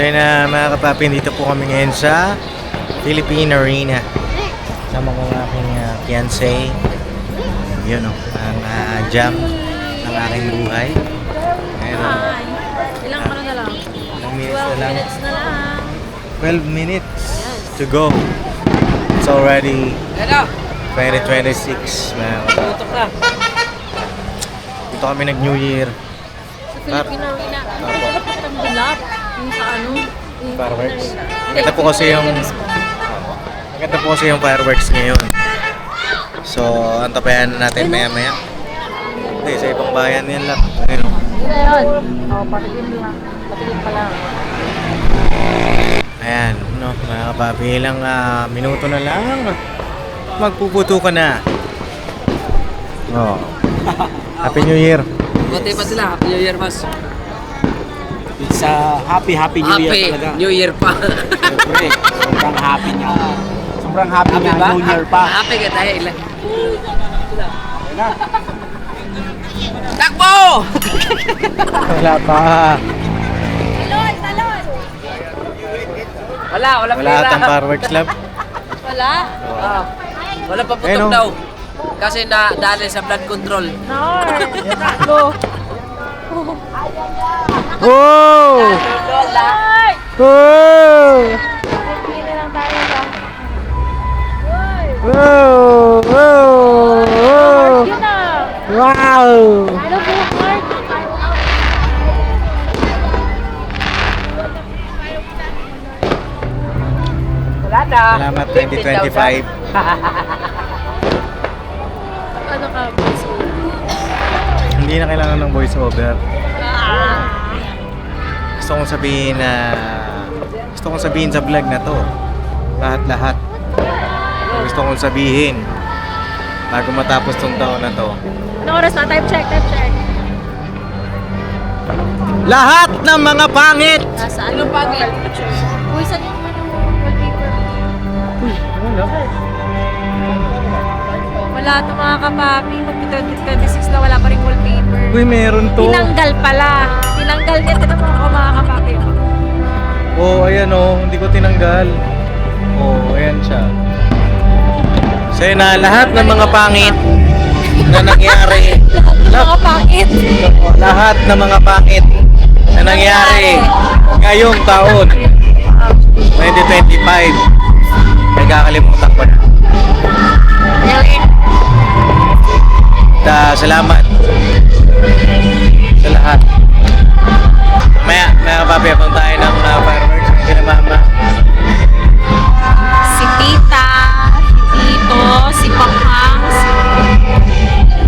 So yun na mga kapapi, dito po kami ngayon sa Philippine Arena. Sama ko ng aking fiancé. Yun o, ang jam ng aking buhay. Ngayon, Ilang ano na lang? ilang minutes 12 na lang. minutes na lang. 12 minutes to go. It's already 2026 mga kapapi. Tutok na. Dito kami nag-New Year. Sa Philippine Arena. Ang bulap. Yung sa ano? yung Fireworks. Hindi, Maganda po kasi yung maganda po kasi yung fireworks ngayon. So, antabayan natin maya-maya. Hindi, sa ibang bayan yan lang. Ayun. Hindi na yun. Oo, patigil lang. Patigil pa lang. Ayan, no, mga kapapi, ilang minuto na lang. Magpuputo ka na. Oh. Happy New Year. Buti pa sila, Happy New Year, mas. It's a happy New Year talaga. New Year pa. Siyempre, sobrang happy niya. Sobrang happy Happy niya, ba? New Year pa. Happy ka tayo. Ayun na. Takbo! Wala pa. Talon! Talon! Wala Wala pera. atang fireworks lab. Wala? Ah, wala pa Ayun, putok oh. daw. Kasi dali sa blood control. No! Takbo! Oh! Lola. Oh! Pili lang tayo ba? Oh! Oh! Oh! Yun na! Wow! Ano po, Mark? Wala na. Salamat 2025. Ano ka, boys? Hindi na kailangan ng voice over. Gusto kong sabihin sa vlog na to. Lahat-lahat. Gusto kong sabihin bago matapos tong taon na to. Anong oras na? Time check, time check. Lahat ng mga pangit! Nasaan? Anong pagay? Uy, saan yung ano, wallpaper? Wala ito mga kapapi. Mag-2026 na wala pa rin wallpaper. Uy, meron to. Tinanggal pala. Tinanggal niya. Tinanggal ako mga kapapi. Oh, ayan oh, hindi ko tinanggal. Oh, ayan siya. So yun na, lahat ng mga pangit na nangyari. Mga pangit. Lahat ng mga pangit na nangyari ngayong taon 2025 ay kakalimutan ko na. Salamat sa lahat. Maya papi, punta tayo ng fireworks. Hindi na mama. Si Tita, si Tito, si Paphang, si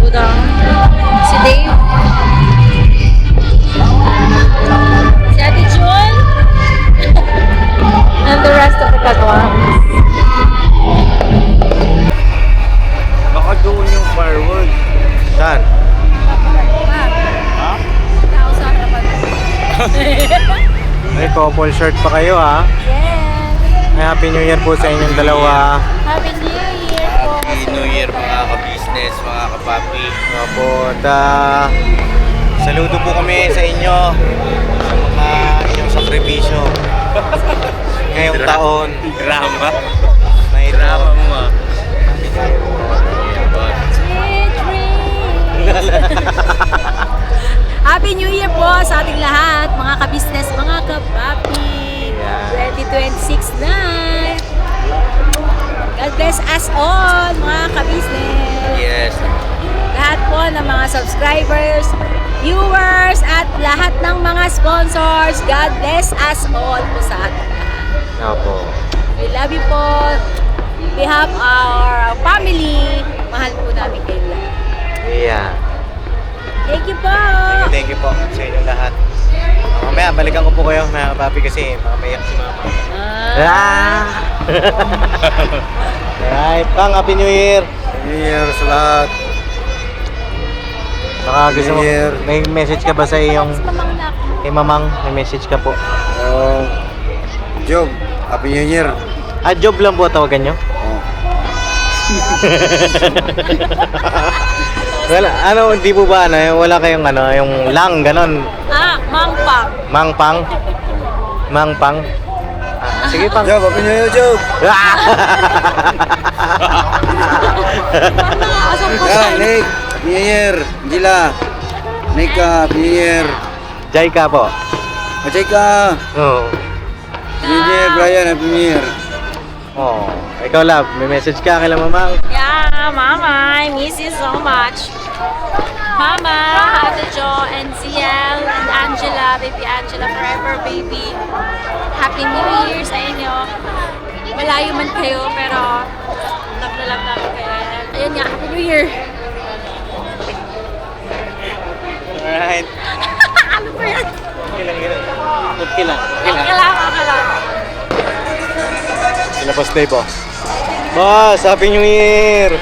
Budang, si Dave, si Ate Jun, and the rest of the Katwangs. Baka doon yung fireworks. Saan? May couple shirt pa kayo ha. Yes! Ay, Happy New Year po sa inyong dalawa. Happy New Year po! Happy New Year mga ka-business, mga ka-papi. Opo, at saludo po kami sa inyo sa mga inyong sakripisyo ngayong taon. Drama? May drama mo ah. Sweet dreams! Happy New Year po sa ating lahat, mga ka-business, mga ka-papi! Yeah. 2026 na! God bless us all, mga ka-business! Yes. Lahat po ng mga subscribers, viewers, at lahat ng mga sponsors, God bless us all po sa ating lahat. Opo. We love you po. We have our family. Mahal po namin kayo lahat. Yeah. Thank you po! Thank you po sa inyong lahat. Mamaya, balikan ko po kayo mga ka-papi kasi mamayak si mama. Alright, Pang, Happy New Year! New Year sa lahat. Baka gusto mo, may message ka ba sa iyong Mamang nak. kay Mamang? May message ka po. Job, Happy New Year. Job lang po tawagan nyo? Wala, ano, hindi po ba, wala kayong yung lang, ganon, Mangpang. Mangpang? Mang Pang. Sige, Pang. Job, Happy New Year, Job! Asam po siya. Nick, Happy New Year! Angela, Nick, Happy New Year! Jai ka po. Machay ka! Oo. Happy New Year, Brian, Happy New Year! Oh. Ikaw, love. May message ka kay Mama? Yeah, Mama, I miss you so much. Mama, Ate Jo, and ZL, and Angela, baby Angela, forever baby. Happy New Year sa inyo. Malayo man kayo, pero love na love namin kayo. Ayun nga, Happy New Year. Alright. Ano ba yan? Okay lang yun. Okay lang. Okay lang. Sila Boss Dave, oh. Boss, Happy New Year!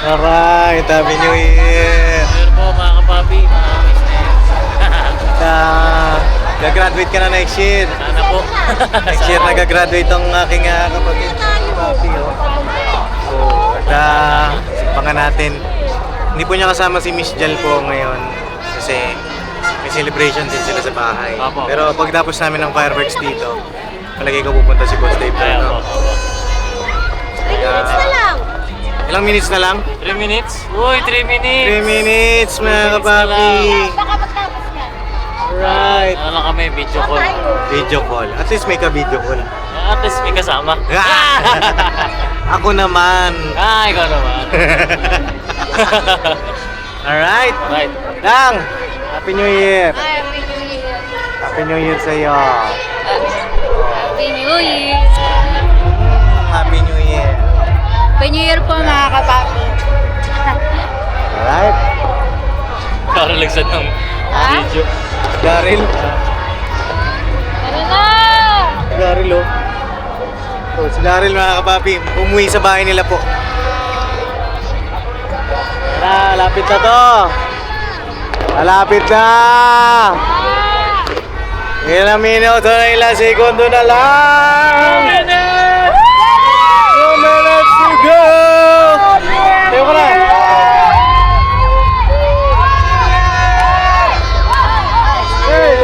Alright, Happy New Year! Year po mga kapapi, mga business. Gagraduate ka na next year. Sana po. Next year nagagraduate ang aking kapatid. Papi, oh. So, pangan natin. Hindi po niya kasama si Miss Jal po ngayon kasi may celebration din sila sa bahay. Opo. Pero pagtapos namin ng fireworks dito, palagay ko pupunta si Boss Dave. Kaya po. Ilang minutes na lang? 3 minutes? Uy, 3 minutes! 3 minutes mga kapapi. Baka magtapos yan. Right. Ano lang kami, video call. Video call. At least may ka-video call. At least may kasama. Ako naman. Ikaw naman. Alright. Right. Lang. Happy New Year. Happy New Year. Happy New Year sa'yo. Happy New Year. Happy New Year. Happy New Year po mga kapapi. Alright. Karalagsan ng video. Daryl. Tara na! Daryl, oh. So, si Daryl mga kapapi, umuwi sa bahay nila po. Tara, lapit na to. Malapit na. Ilang minuto na, ilang segundo na lang. 2 minutes to go. Tayo ka na. Hey.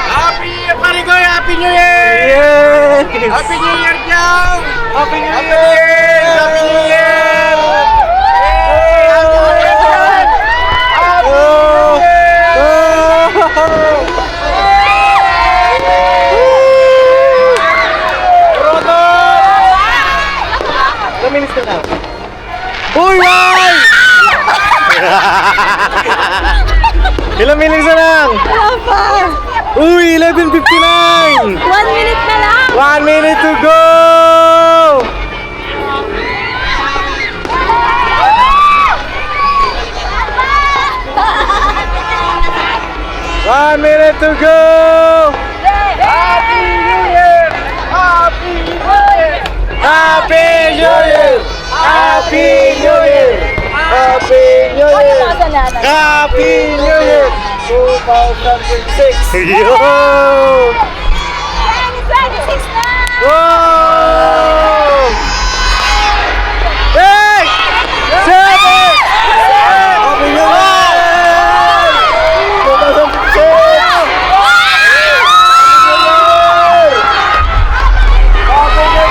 Happy Year, Parigoy! Happy New Year! Yes. Happy New Year, Job! Happy New Happy Year. Year! Happy New Year! Ilang minutes na lang? Uy, why? Ilang minutes na lang? Wala pa! Uy, 11:59! 1 minute na lang! 1 minute to go! One minute to go! Happy New Year! Happy New Year! Happy New Year! Happy New Year! Happy New Year! Happy New Year! 2026! Yo! 26 na! Wow! 8! 7! Happy New Year! 2026! Happy New Year!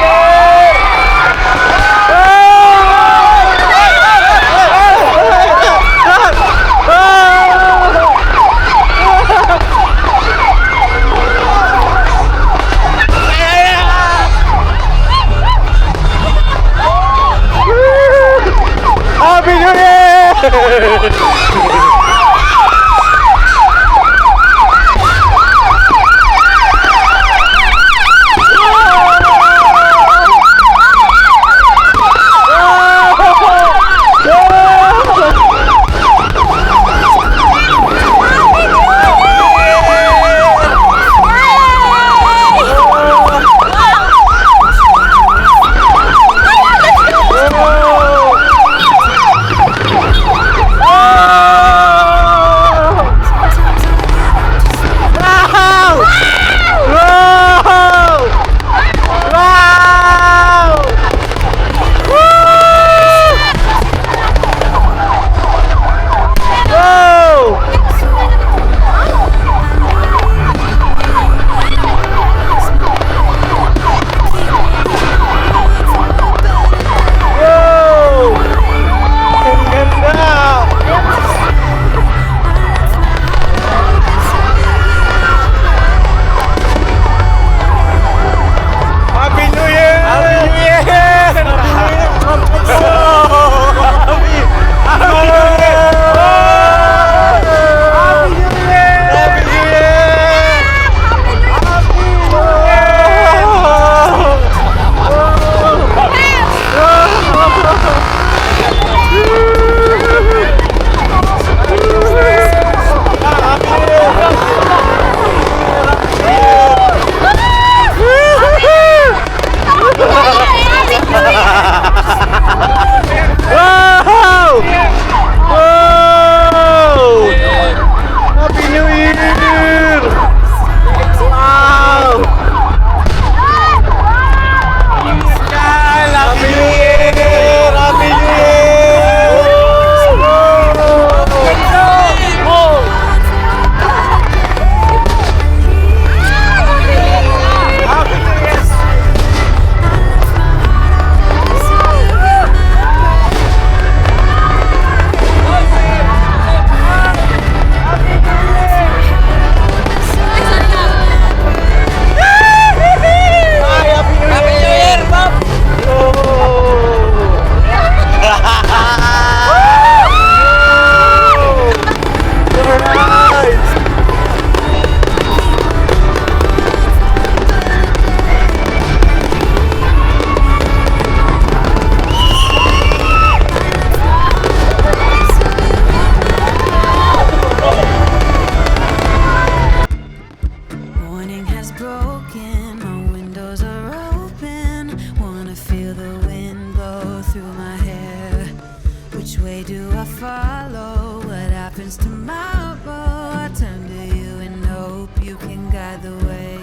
do I follow? What happens tomorrow? I turn to you and hope you can guide the way.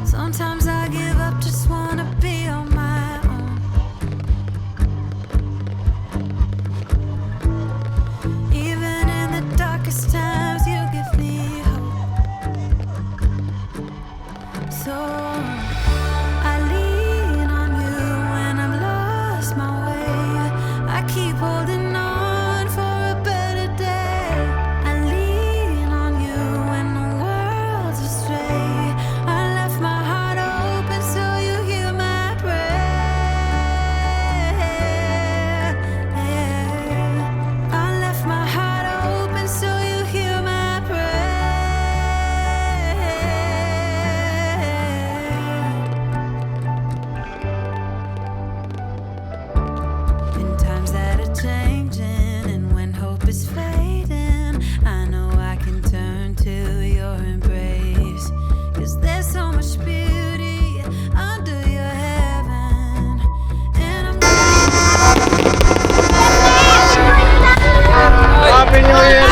Sometimes I give up, just wanna be on my own. Even in the darkest times, you give me hope. So I lean on you when I've lost my way. I keep holding on for a better day. I lean on you when the world's astray. I left my heart open so you hear my prayer. I left my heart open so you hear my prayer. In times that are changing and when hope is fading, I know I can turn to your embrace. 'Cause there's so much beauty under your heaven. And I'm Happy New Year!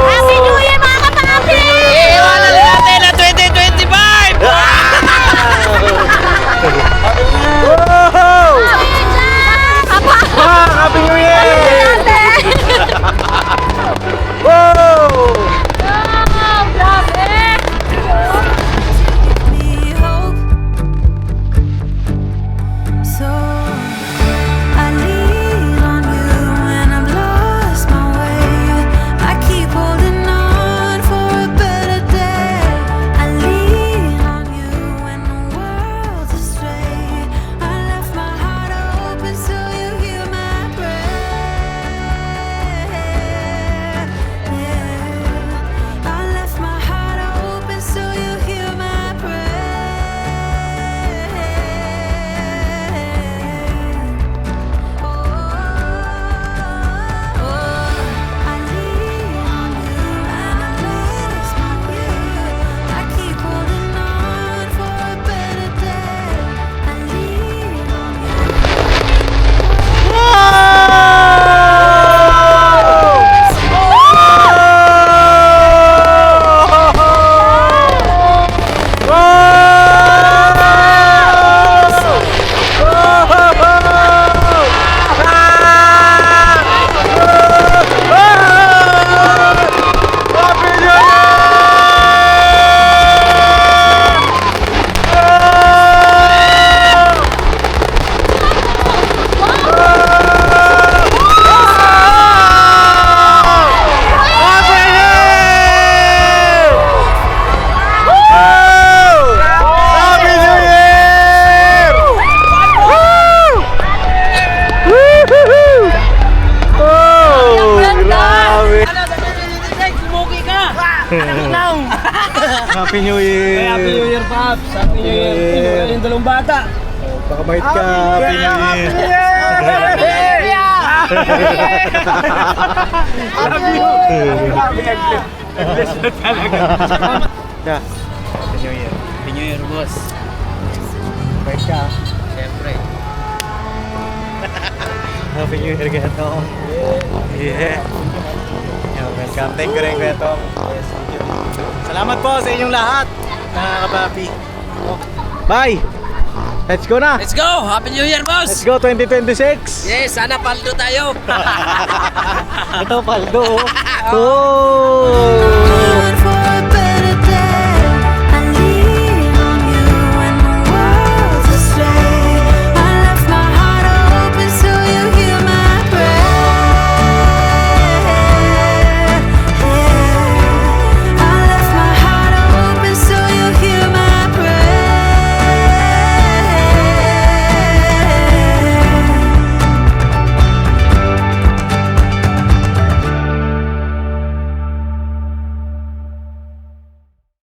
Happy New Year, mga kapapi! Iwanan natin na 2025! Happy New Year! Whoa! me hope. So I lean on you when I've lost my way. I keep holding on for a better day. I lean on you when the world's astray. I left my heart open so you hear my prayer. I left my heart open so you hear my Happy New Year! Happy New Year, Pops! Happy New Year! Yung dalawang bata! Pakabait ka, Happy New Year! Yeah. Happy New Year! Happy New Year, boss! Pakabait ka. Siyempre. Happy New Year, Kuya Tom. Yeah. Yeah, welcome. Thank you rin, Kuya Tom. Yes, thank you. Salamat po sa inyong lahat, mga kapapi. Oh. Bye! Let's go na! Let's go! Happy New Year, boss! Let's go 2026! Yes, sana paldo tayo! Ito, paldo. Oh!